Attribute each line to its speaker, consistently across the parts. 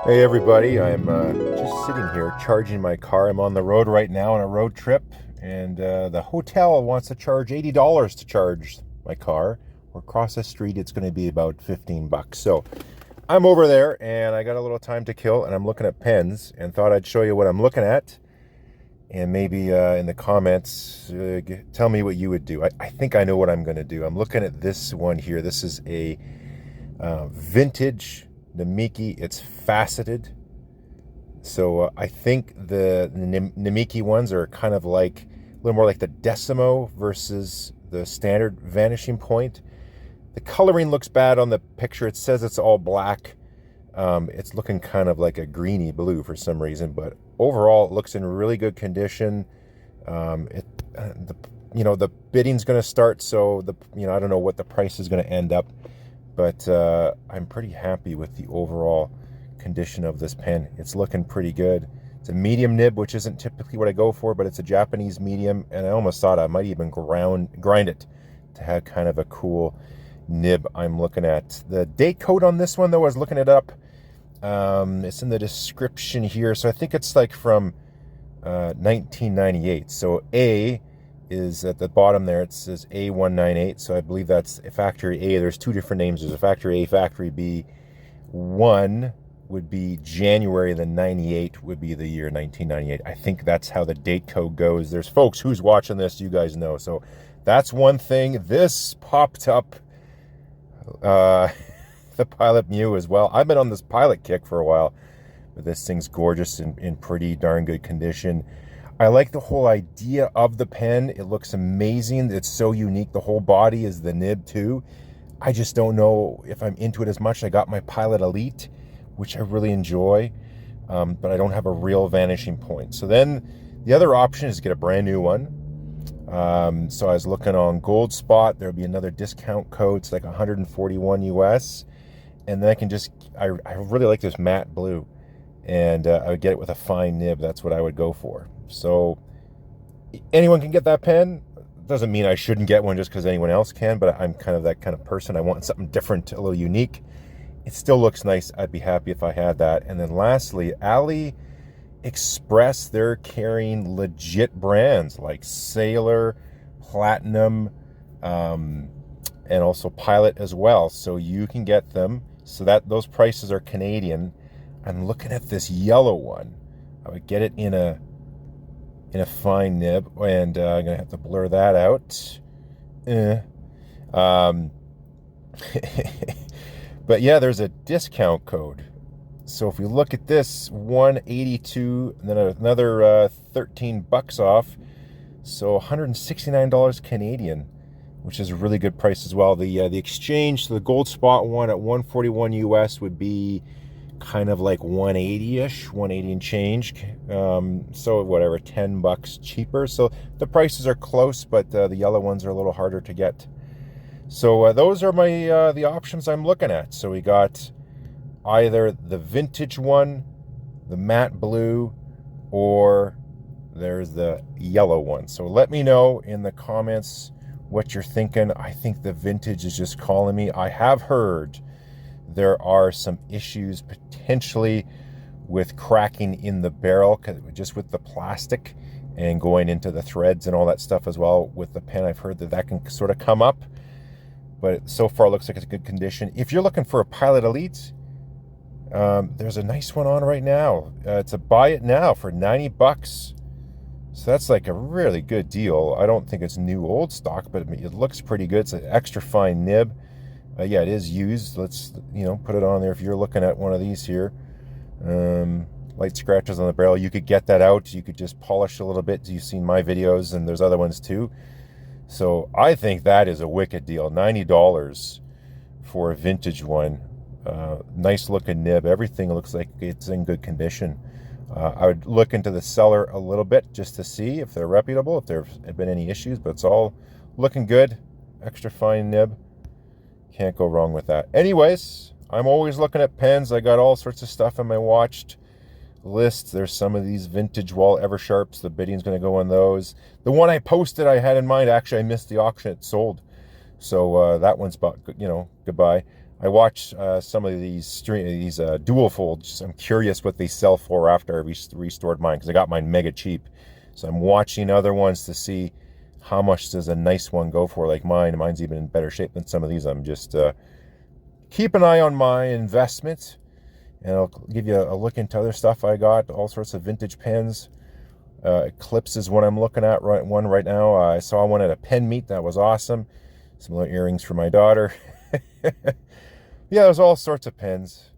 Speaker 1: Hey everybody, I'm just sitting here charging my car. I'm on the road right now on a road trip, and the hotel wants to charge $80 to charge my car. Or across the street, it's going to be about 15 bucks. So I'm over there, and I got a little time to kill, and I'm looking at pens, and thought I'd show you what I'm looking at, and maybe in the comments, tell me what you would do. I think I know what I'm going to do. I'm looking at this one here. This is a vintage Namiki. It's faceted. So I think the Namiki ones are kind of like a little more like the Decimo versus the standard vanishing point. The coloring looks bad on the picture. It says it's all black. It's looking kind of like a greeny blue for some reason, but overall it looks in really good condition. The bidding's going to start, so I don't know what the price is going to end up. But I'm pretty happy with the overall condition of this pen. It's looking pretty good. It's a medium nib, which isn't typically what I go for, but it's a Japanese medium, and I almost thought I might even grind it to have kind of a cool nib I'm looking at. The date code on this one, though, I was looking it up. It's in the description here, so I think it's like from 1998. So A is at the bottom there. It says A198, so I believe that's a factory A. There's two different names. There's a factory A, factory B. One would be January, then 98 would be the year 1998. I think that's how the date code goes. There's folks who's watching this, you guys know. So that's one thing. This popped up, the Pilot Mew as well. I've been on this Pilot kick for a while, but this thing's gorgeous and in pretty darn good condition. I like the whole idea of the pen. It looks amazing. It's so unique. The whole body is the nib too. I just don't know if I'm into it as much. I got my Pilot Elite, which I really enjoy, but I don't have a real vanishing point. So then the other option is to get a brand new one. So I was looking on Gold Spot. There'll be another discount code. It's like 141 US. And then I really like this matte blue. And I would get it with a fine nib. That's what I would go for. So anyone can get that pen. Doesn't mean I shouldn't get one just because anyone else can, but I'm kind of that kind of person. I want something different, a little unique. It still looks nice. I'd be happy if I had that. And then lastly, AliExpress, they're carrying legit brands like Sailor, Platinum, and also Pilot as well. So you can get them. So that those prices are Canadian. I'm looking at this yellow one. I would get it in a fine nib, and I'm gonna have to blur that out. But yeah, there's a discount code. So if we look at this, 182, and then another 13 bucks off, so $169 Canadian, which is a really good price as well. The exchange, so the Gold Spot one at 141 US would be kind of like 180-ish, 180 and change. So whatever, 10 bucks cheaper. So the prices are close, but the yellow ones are a little harder to get. So those are my the options I'm looking at. So we got either the vintage one, the matte blue, or there's the yellow one. So let me know in the comments what you're thinking. I think the vintage is just calling me. I have heard there are some issues potentially with cracking in the barrel, just with the plastic and going into the threads and all that stuff as well with the pen. I've heard that can sort of come up, but so far it looks like it's a good condition. If you're looking for a Pilot Elite, there's a nice one on right now. It's a buy it now for 90 bucks. So that's like a really good deal. I don't think it's new old stock, but it looks pretty good. It's an extra fine nib. Yeah, it is used. Let's, put it on there. If you're looking at one of these here, light scratches on the barrel, you could get that out. You could just polish a little bit. You've seen my videos, and there's other ones too. So I think that is a wicked deal. $90 for a vintage one. Nice looking nib. Everything looks like it's in good condition. I would look into the seller a little bit just to see if they're reputable, if there have been any issues, but it's all looking good. Extra fine nib. Can't go wrong with that. Anyways, I'm always looking at pens. I got all sorts of stuff in my watched list. There's some of these vintage Wall Eversharps. The bidding's going to go on those. The one I posted I had in mind, actually I missed the auction. It sold. So that one's about, goodbye. I watch some of these dual folds. I'm curious what they sell for after I restored mine, because I got mine mega cheap. So I'm watching other ones to see how much does a nice one go for, like mine. Mine's even in better shape than some of these. I'm just keep an eye on my investment, and I'll give you a look into other stuff I got. All sorts of vintage pens. Eclipse is what I'm looking at right now. I saw one at a pen meet that was awesome. Some little earrings for my daughter. Yeah, there's all sorts of pens.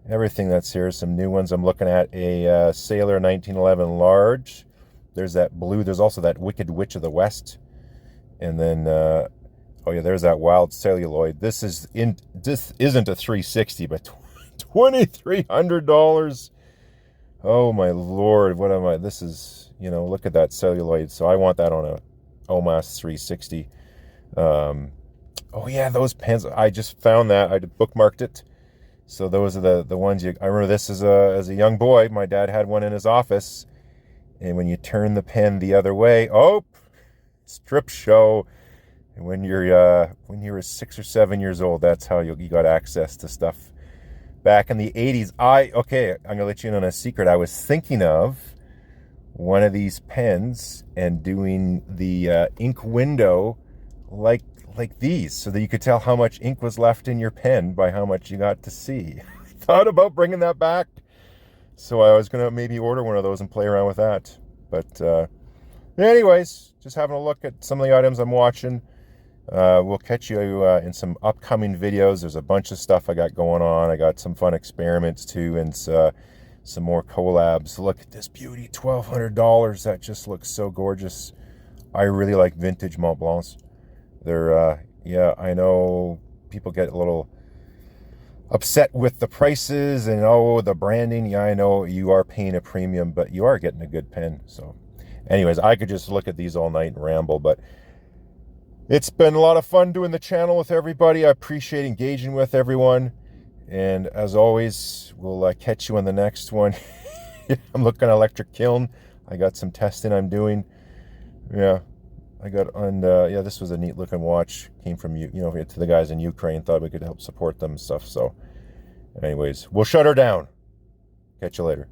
Speaker 1: Everything that's here. Some new ones. I'm looking at a Sailor 1911 large. There's that blue. There's also that Wicked Witch of the West. And then, oh yeah, there's that Wild Celluloid. This isn't a 360, but $2,300. Oh my Lord, what am I? This is, look at that celluloid. So I want that on a OMAS 360. Oh yeah, those pens. I just found that. I bookmarked it. So those are the ones I remember this as a young boy. My dad had one in his office. And when you turn the pen the other way, strip show. And when you were 6 or 7 years old, that's how you got access to stuff. Back in the 80s, I'm going to let you in on a secret. I was thinking of one of these pens and doing the ink window like these, so that you could tell how much ink was left in your pen by how much you got to see. I thought about bringing that back. So I was going to maybe order one of those and play around with that. But anyways, just having a look at some of the items I'm watching. We'll catch you in some upcoming videos. There's a bunch of stuff I got going on. I got some fun experiments too, and some more collabs. Look at this beauty, $1,200. That just looks so gorgeous. I really like vintage Mont Blancs. They're, yeah, I know people get a little upset with the prices and, the branding. Yeah, I know you are paying a premium, but you are getting a good pen. So anyways, I could just look at these all night and ramble, but it's been a lot of fun doing the channel with everybody. I appreciate engaging with everyone. And as always, we'll catch you on the next one. I'm looking at electric kiln. I got some testing I'm doing. Yeah, yeah, this was a neat looking watch. Came from, to the guys in Ukraine. Thought we could help support them and stuff. So anyways, we'll shut her down. Catch you later.